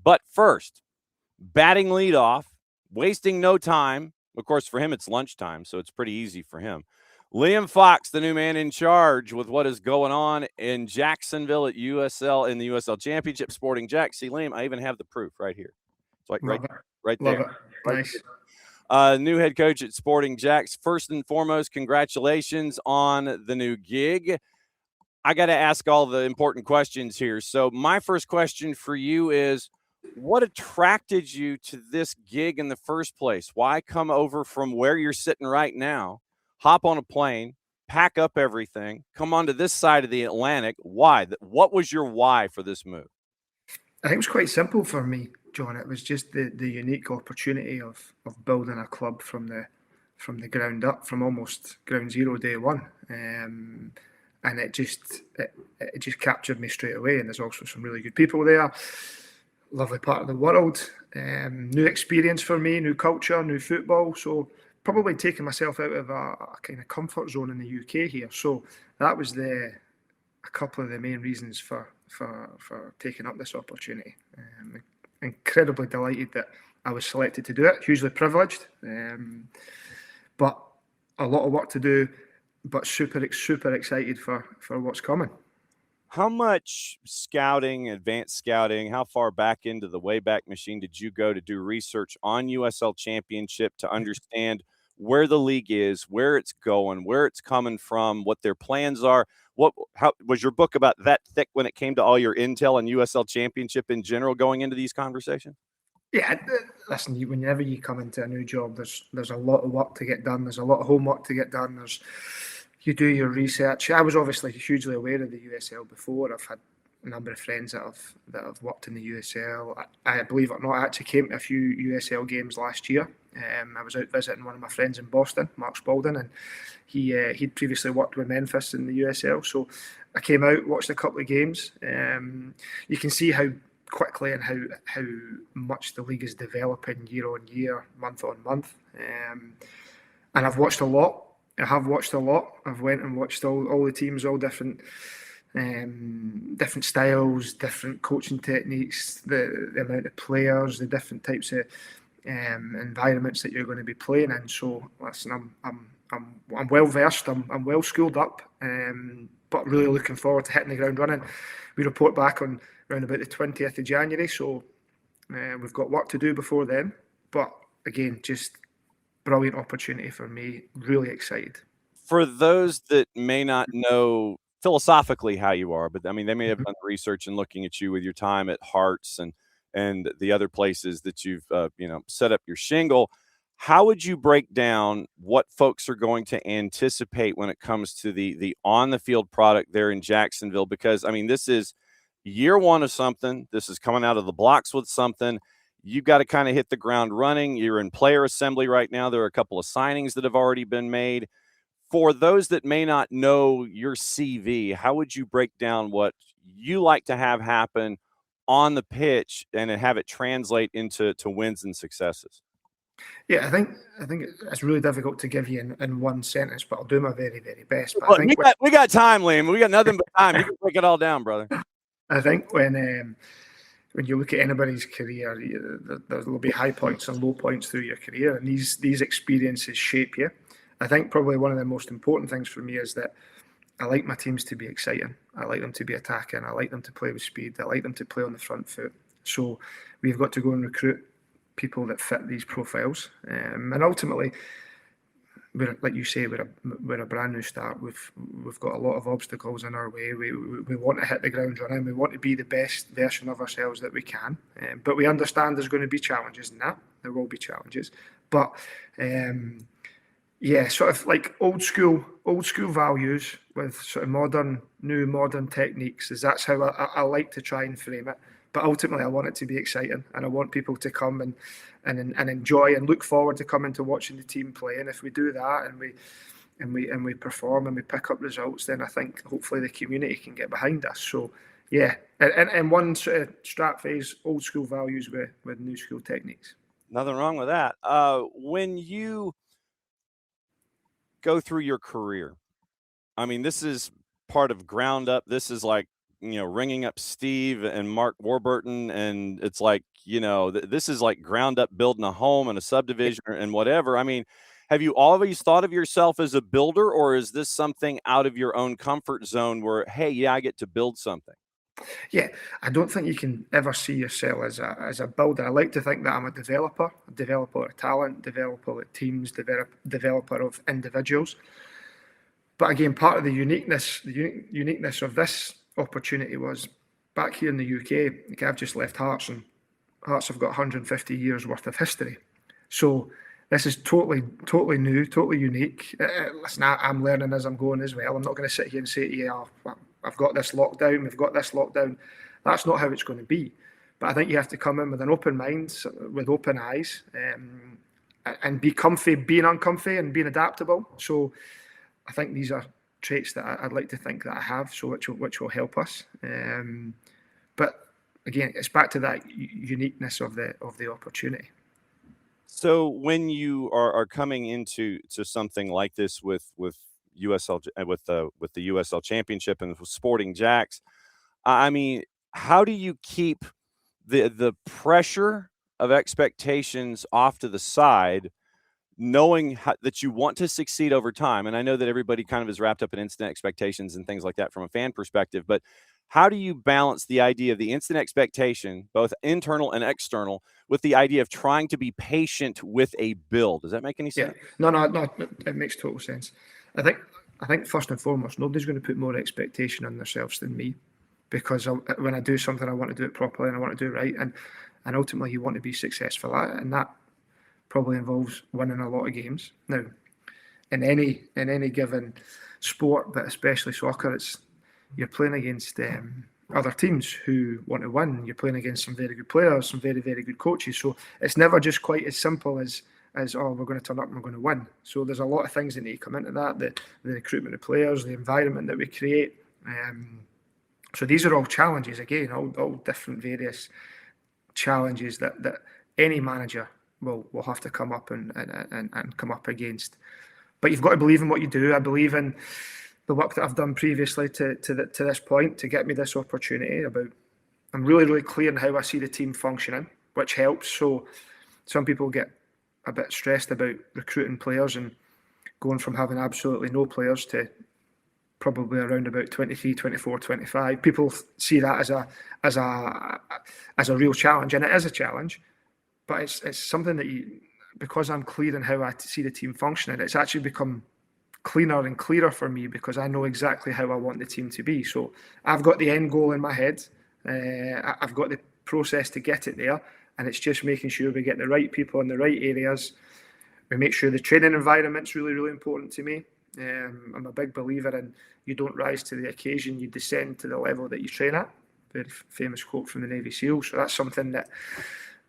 But first, batting leadoff, wasting no time. Of course, for him, it's lunchtime, so it's pretty easy for him. Liam Fox, the new man in charge with what is going on in Jacksonville at USL in the USL Championship, Sporting JAX. See, Liam, I even have the proof right here. It's like right Love there. it. Right Nice. there. New head coach at Sporting JAX. First and foremost, congratulations on the new gig. I got to ask all the important questions here. So my first question for you is, what attracted you to this gig in the first place? Why come over from where you're sitting right now, hop on a plane, pack up everything, come onto this side of the Atlantic? Why? What was your why for this move? I think it was quite simple for me, John. It was just the unique opportunity of building a club from the ground up, from almost ground zero, day one. And it just captured me straight away. And there's also some really good people there. Lovely part of the world, new experience for me, new culture, new football. So probably taking myself out of a kind of comfort zone in the UK here. So that was a couple of the main reasons for taking up this opportunity. Incredibly delighted that I was selected to do it. Hugely privileged, but a lot of work to do. But super excited for what's coming. How much scouting, advanced scouting, how far back into the Wayback Machine did you go to do research on USL Championship to understand where the league is, where it's going, where it's coming from, what their plans are? How was your book about that thick when it came to all your intel on USL Championship in general going into these conversations? Yeah, listen, whenever you come into a new job, there's a lot of work to get done. There's a lot of homework to get done. You do your research. I was obviously hugely aware of the USL before. I've had a number of friends that have worked in the USL. I believe it or not, I actually came to a few USL games last year. I was out visiting one of my friends in Boston, Mark Spalding, and he'd previously worked with Memphis in the USL. So I came out, watched a couple of games. You can see how quickly and how much the league is developing year on year, month on month. And I've watched a lot. I've went and watched all the teams, all different styles, different coaching techniques, the amount of players, the different types of environments that you're going to be playing in. So listen, I'm well versed. I'm well schooled up, but really looking forward to hitting the ground running. We report back on around about the 20th of January, so we've got work to do before then. But again, just brilliant opportunity for me. Really excited. For those that may not know philosophically how you are, but I mean, they may have done research and looking at you with your time at Hearts and the other places that you've set up your shingle. How would you break down what folks are going to anticipate when it comes to the on the field product there in Jacksonville? Because I mean, this is year one of something. This is coming out of the blocks with something. You've got to kind of hit the ground running. You're in player assembly right now. There are a couple of signings that have already been made. For those that may not know your CV, how would you break down what you like to have happen on the pitch and have it translate into wins and successes? Yeah, I think it's really difficult to give you in one sentence, but I'll do my very, very best. But Look, we got time, Liam. We got nothing but time. You can break it all down, brother. I think when you look at anybody's career, there will be high points and low points through your career, and these experiences shape you. I think probably one of the most important things for me is that I like my teams to be exciting. I like them to be attacking. I like them to play with speed. I like them to play on the front foot. So we've got to go and recruit people that fit these profiles. And ultimately, like you say, we're a brand new start. We've got a lot of obstacles in our way. We want to hit the ground running. We want to be the best version of ourselves that we can. But we understand there's going to be challenges in that. There will be challenges. But yeah, sort of like old school values with sort of modern techniques. That's how I like to try and frame it. But ultimately, I want it to be exciting, and I want people to come and enjoy and look forward to coming to watching the team play. And if we do that and we perform and we pick up results, then I think hopefully the community can get behind us. So yeah, and one sort of strap phase, old school values with new school techniques. Nothing wrong with that. When you go through your career, I mean, this is part of ground up. This is like, ringing up Steve and Mark Warburton, and it's like this is like ground up building a home and a subdivision and whatever. I mean, have you always thought of yourself as a builder, or is this something out of your own comfort zone where, hey, yeah, I get to build something? Yeah, I don't think you can ever see yourself as a builder. I like to think that I'm a developer of talent, developer of teams, developer of individuals. But again, part of the uniqueness of this opportunity was back here in the UK. Like, I've just left Hearts, and Hearts have got 150 years worth of history. So this is totally new, totally unique. Listen, I'm learning as I'm going as well. I'm not going to sit here and say to you, oh, I've got this lockdown, we've got this lockdown. That's not how it's going to be. But I think you have to come in with an open mind, with open eyes, and be comfy, being uncomfy and being adaptable. So I think these are traits that I'd like to think that I have, so which will help us. But again, it's back to that uniqueness of the opportunity. So when you are coming into something like this with USL with the USL Championship and with Sporting JAX, I mean, how do you keep the pressure of expectations off to the side, knowing that you want to succeed over time? And I know that everybody kind of is wrapped up in instant expectations and things like that from a fan perspective, but how do you balance the idea of the instant expectation, both internal and external, with the idea of trying to be patient with a build? Does that make any sense? Yeah, no, it makes total sense. I think first and foremost, nobody's going to put more expectation on themselves than me, because when I do something, I want to do it properly and I want to do it right, and ultimately you want to be successful at it, and that probably involves winning a lot of games. Now, in any given sport, but especially soccer, you're playing against other teams who want to win. You're playing against some very good players, some very, very good coaches. So it's never just quite as simple as oh, we're going to turn up and we're going to win. So there's a lot of things that need to come into that, the recruitment of players, the environment that we create. So these are all challenges, again, all different various challenges that any manager will have to come up and come up against. But you've got to believe in what you do. I believe in the work that I've done previously to this point to get me this opportunity. I'm really, really clear on how I see the team functioning, which helps. So some people get a bit stressed about recruiting players and going from having absolutely no players to probably around about 23, 24, 25. People see that as a real challenge, and it is a challenge. But it's something that because I'm clear on how I see the team functioning, it's actually become cleaner and clearer for me, because I know exactly how I want the team to be. So I've got the end goal in my head. I've got the process to get it there, and it's just making sure we get the right people in the right areas. We make sure the training environment's really, really important to me. I'm a big believer in you don't rise to the occasion, you descend to the level that you train at. Very famous quote from the Navy SEALs. So that's something that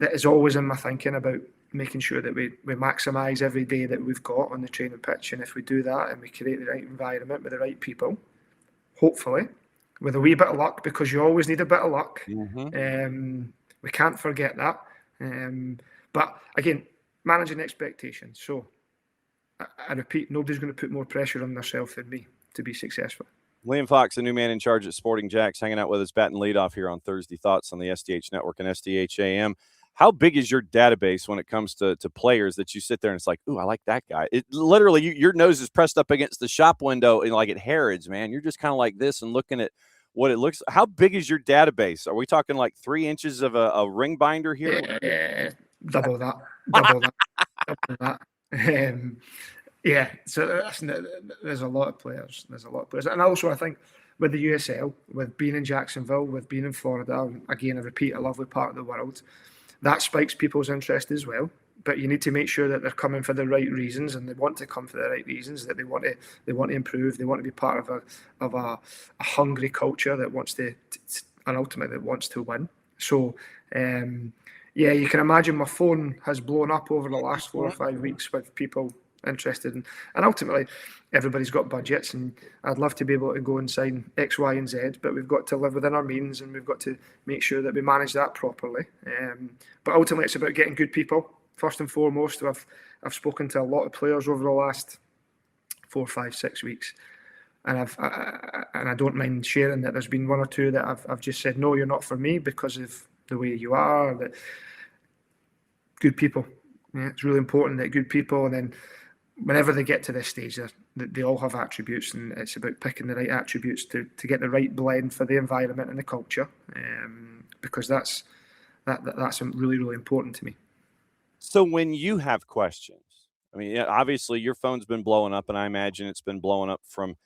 is always in my thinking, about making sure that we maximise every day that we've got on the training pitch. And if we do that and we create the right environment with the right people, hopefully, with a wee bit of luck, because you always need a bit of luck. Mm-hmm. We can't forget that. But again, managing expectations. So I repeat, nobody's going to put more pressure on themselves than me to be successful. Liam Fox, the new man in charge at Sporting JAX, hanging out with us, batting leadoff here on Thursday Thoughts on the SDH Network and SDH AM. How big is your database when it comes to players that you sit there and it's like, ooh, I like that guy? It literally, your nose is pressed up against the shop window and like at Harrods, man. You're just kind of like this and looking at what it looks. How big is your database? Are we talking like 3 inches of a ring binder here? Yeah, double that. Double that. Yeah, so there's a lot of players. And also, I think with the USL, with being in Jacksonville, with being in Florida, again, I repeat, a lovely part of the world, that spikes people's interest as well. But you need to make sure that they're coming for the right reasons, and they want to come for the right reasons. That they want to improve. They want to be part of a hungry culture that wants to and ultimately wants to win. So. Yeah, you can imagine my phone has blown up over the last 4 or 5 weeks with people interested in, and ultimately everybody's got budgets, and I'd love to be able to go and sign X, Y, and Z, but we've got to live within our means, and we've got to make sure that we manage that properly. But ultimately, it's about getting good people first and foremost. I've spoken to a lot of players over the last 4, 5, 6 weeks, and I don't mind sharing that there's been 1 or 2 that I've just said, no, you're not for me because of the way you are, that good people. Yeah, it's really important that good people, and then whenever they get to this stage, they all have attributes, and it's about picking the right attributes to get the right blend for the environment and the culture, because that's really, really important to me. So when you have questions, I mean, yeah, obviously your phone's been blowing up, and I imagine it's been blowing up from,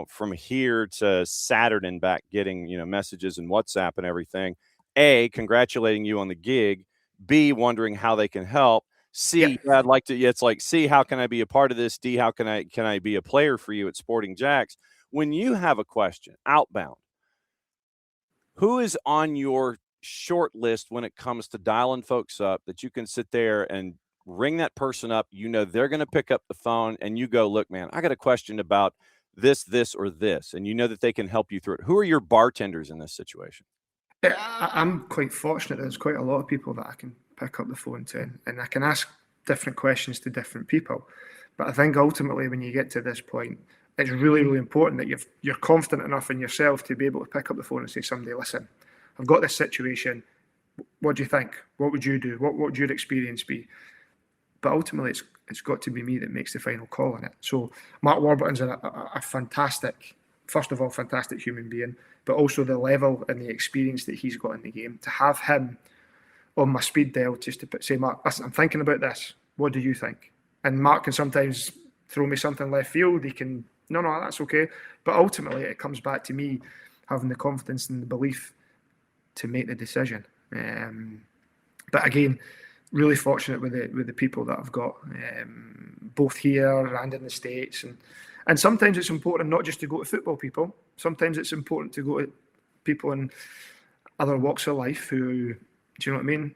from here to Saturn and back, getting, messages and WhatsApp and everything. A, congratulating you on the gig. B, wondering how they can help. C, Yep. yeah, I'd like to. Yeah, it's like C, how can I be a part of this? D, how can I be a player for you at Sporting JAX? When you have a question outbound, who is on your short list when it comes to dialing folks up that you can sit there and ring that person up? They're going to pick up the phone and you go, look, man, I got a question about this, or this. And you know that they can help you through it. Who are your bartenders in this situation? Yeah, I'm quite fortunate. There's quite a lot of people that I can pick up the phone to, and I can ask different questions to different people. But I think ultimately, when you get to this point, it's really, really important that you're confident enough in yourself to be able to pick up the phone and say to somebody, listen, I've got this situation. What do you think? What would you do? What would your experience be? But ultimately, it's got to be me that makes the final call on it. So Mark Warburton's a fantastic, first of all, fantastic human being, but also the level and the experience that he's got in the game. To have him on my speed dial just to say, Mark, listen, I'm thinking about this. What do you think? And Mark can sometimes throw me something left field. He can, no, that's okay. But ultimately, it comes back to me having the confidence and the belief to make the decision. But again, really fortunate with the people that I've got, both here and in the States. And sometimes it's important not just to go to football people. Sometimes it's important to go to people in other walks of life who, do you know what I mean?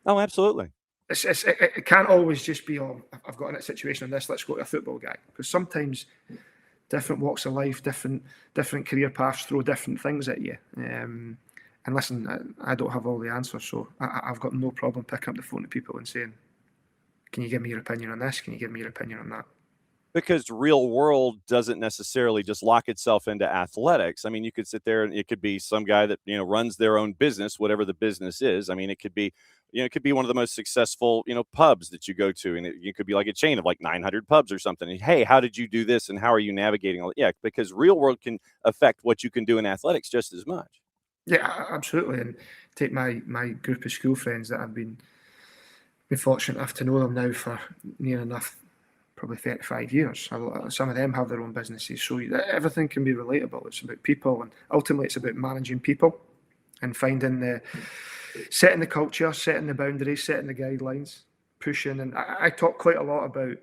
Oh, absolutely. It can't always just be, oh, I've got in a situation on this, let's go to a football guy. Because sometimes different walks of life, different career paths throw different things at you. And listen, I don't have all the answers, so I've got no problem picking up the phone to people and saying, can you give me your opinion on this? Can you give me your opinion on that? Because real world doesn't necessarily just lock itself into athletics. I mean, you could sit there and it could be some guy that, runs their own business, whatever the business is. I mean, it could be, it could be one of the most successful, pubs that you go to. And you could be like a chain of like 900 pubs or something. And, hey, how did you do this? And how are you navigating all that? Yeah, because real world can affect what you can do in athletics just as much. Yeah, absolutely. And take my group of school friends that I've been fortunate enough to know them now for near enough, probably 35 years. Some of them have their own businesses. So everything can be relatable. It's about people, and ultimately it's about managing people and finding setting the culture, setting the boundaries, setting the guidelines, pushing. And I talk quite a lot about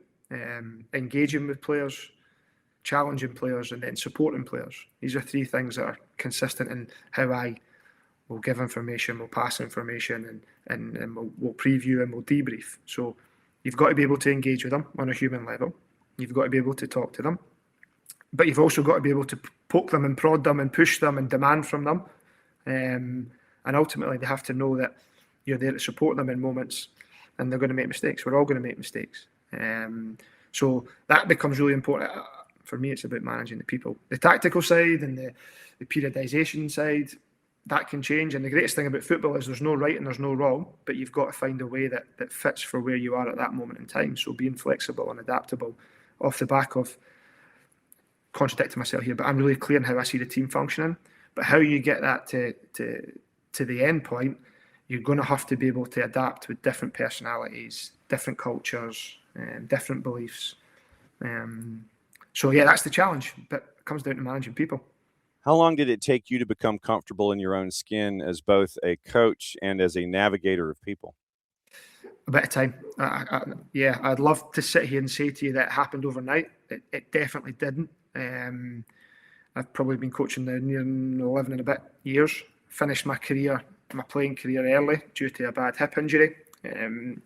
engaging with players, challenging players, and then supporting players. These are three things that are consistent in how I will give information, we'll pass information, and we'll preview and we'll debrief. So you've got to be able to engage with them on a human level. You've got to be able to talk to them. But you've also got to be able to poke them and prod them and push them and demand from them. And ultimately, they have to know that you're there to support them in moments, and they're going to make mistakes. We're all going to make mistakes. So that becomes really important. For me, it's about managing the people. The tactical side and the periodization side, that can change. And the greatest thing about football is there's no right and there's no wrong, but you've got to find a way that fits for where you are at that moment in time. So being flexible and adaptable off the back of, contradicting myself here, but I'm really clear on how I see the team functioning. But how you get that to the end point, you're going to have to be able to adapt with different personalities, different cultures, different beliefs. So yeah, that's the challenge, but it comes down to managing people. How long did it take you to become comfortable in your own skin as both a coach and as a navigator of people? A bit of time. Yeah, I'd love to sit here and say to you that it happened overnight. It definitely didn't. I've probably been coaching now near 11 and a bit years. Finished my playing career early due to a bad hip injury. And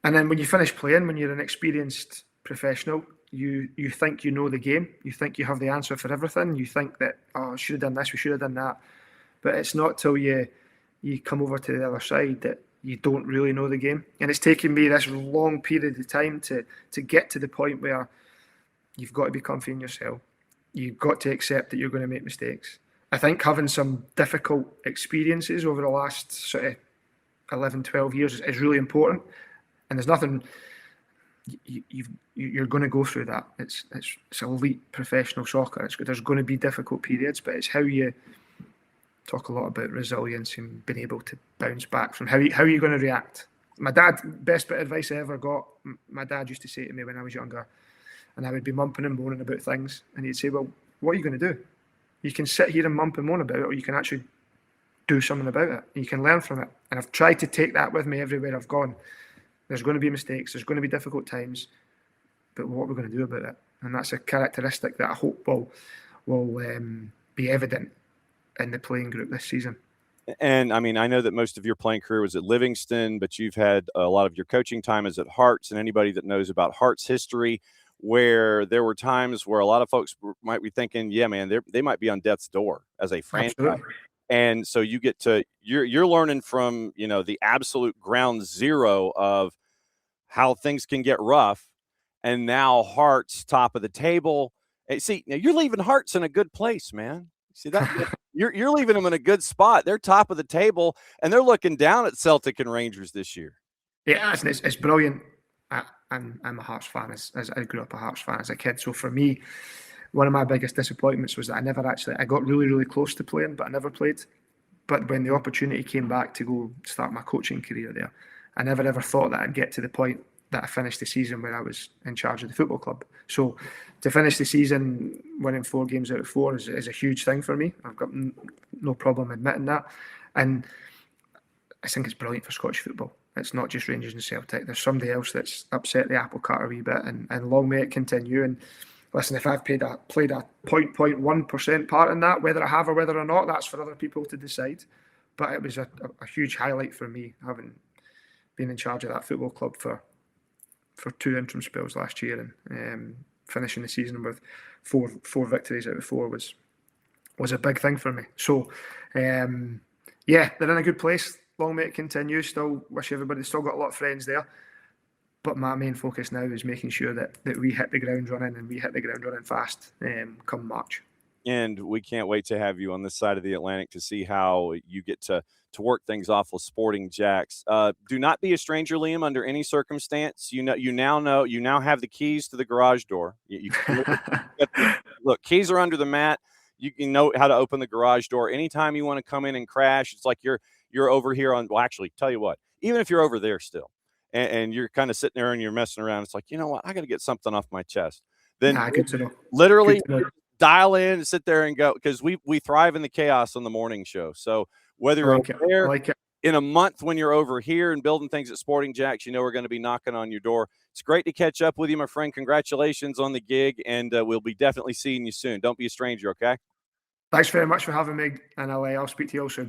then when you finish playing, when you're an experienced professional, you think you know the game. You think you have the answer for everything. You think that, oh, I should have done this, we should have done that. But it's not till you come over to the other side that you don't really know the game. And it's taken me this long period of time to get to the point where you've got to be comfy in yourself. You've got to accept that you're going to make mistakes. I think having some difficult experiences over the last sort of 11, 12 years is really important. And there's nothing, you're going to go through that. It's elite professional soccer. There's going to be difficult periods, but it's how you talk a lot about resilience and being able to bounce back from how are you going to react. My dad, best bit of advice I ever got, my dad used to say to me when I was younger, and I would be mumping and moaning about things, and he'd say, well, what are you going to do? You can sit here and mump and moan about it, or you can actually do something about it. You can learn from it. And I've tried to take that with me everywhere I've gone. There's going to be mistakes, there's going to be difficult times, but what we're going to do about it. And that's a characteristic that I hope will be evident in the playing group this season. And I mean, I know that most of your playing career was at Livingston, but you've had a lot of your coaching time is at Hearts. And anybody that knows about Hearts history, where there were times where a lot of folks might be thinking, yeah, man, they might be on death's door as a franchise. Absolutely. And so you get to you're learning from, you know, the absolute ground zero of how things can get rough. And now Hearts top of the table. Hey, see, now you're leaving Hearts in a good place, man. See that you're leaving them in a good spot. They're top of the table, and they're looking down at Celtic and Rangers this year. Yeah, it's brilliant. I'm a Hearts fan. As I grew up a Hearts fan as a kid, so for me, one of my biggest disappointments was that I got really, really close to playing, but I never played. But when the opportunity came back to go start my coaching career there, I never ever thought that I'd get to the point that I finished the season when I was in charge of the football club. So to finish the season winning 4 games out of 4 is a huge thing for me. I've got no problem admitting that. And I think it's brilliant for Scottish football. It's not just Rangers and Celtic. There's somebody else that's upset the apple cart a wee bit, and long may it continue. And listen, if I've played a 0.1% part in that, whether I have or whether or not, that's for other people to decide. But it was a huge highlight for me, having been in charge of that football club for 2 interim spells last year, and finishing the season with four victories out of 4 was a big thing for me. So, yeah, they're in a good place. Long may it continue. Still wish everybody still got a lot of friends there. But my main focus now is making sure that we hit the ground running, and we hit the ground running fast come March. And we can't wait to have you on this side of the Atlantic to see how you get to work things off with Sporting JAX. Do not be a stranger, Liam, under any circumstance. You now have the keys to the garage door. Look, keys are under the mat. You can know how to open the garage door anytime you want to come in and crash. It's like you're over here on. Well, actually, tell you what. Even if you're over there still, and you're kind of sitting there and you're messing around, it's like, you know what? I got to get something off my chest. Then good to know. Literally. Dial in and sit there and go, because we thrive in the chaos on the morning show. So whether you're there in a month when you're over here and building things at Sporting JAX, you know we're going to be knocking on your door. It's great to catch up with you, my friend. Congratulations on the gig, and we'll be definitely seeing you soon. Don't be a stranger, okay? Thanks very much for having me, and I'll speak to you all soon.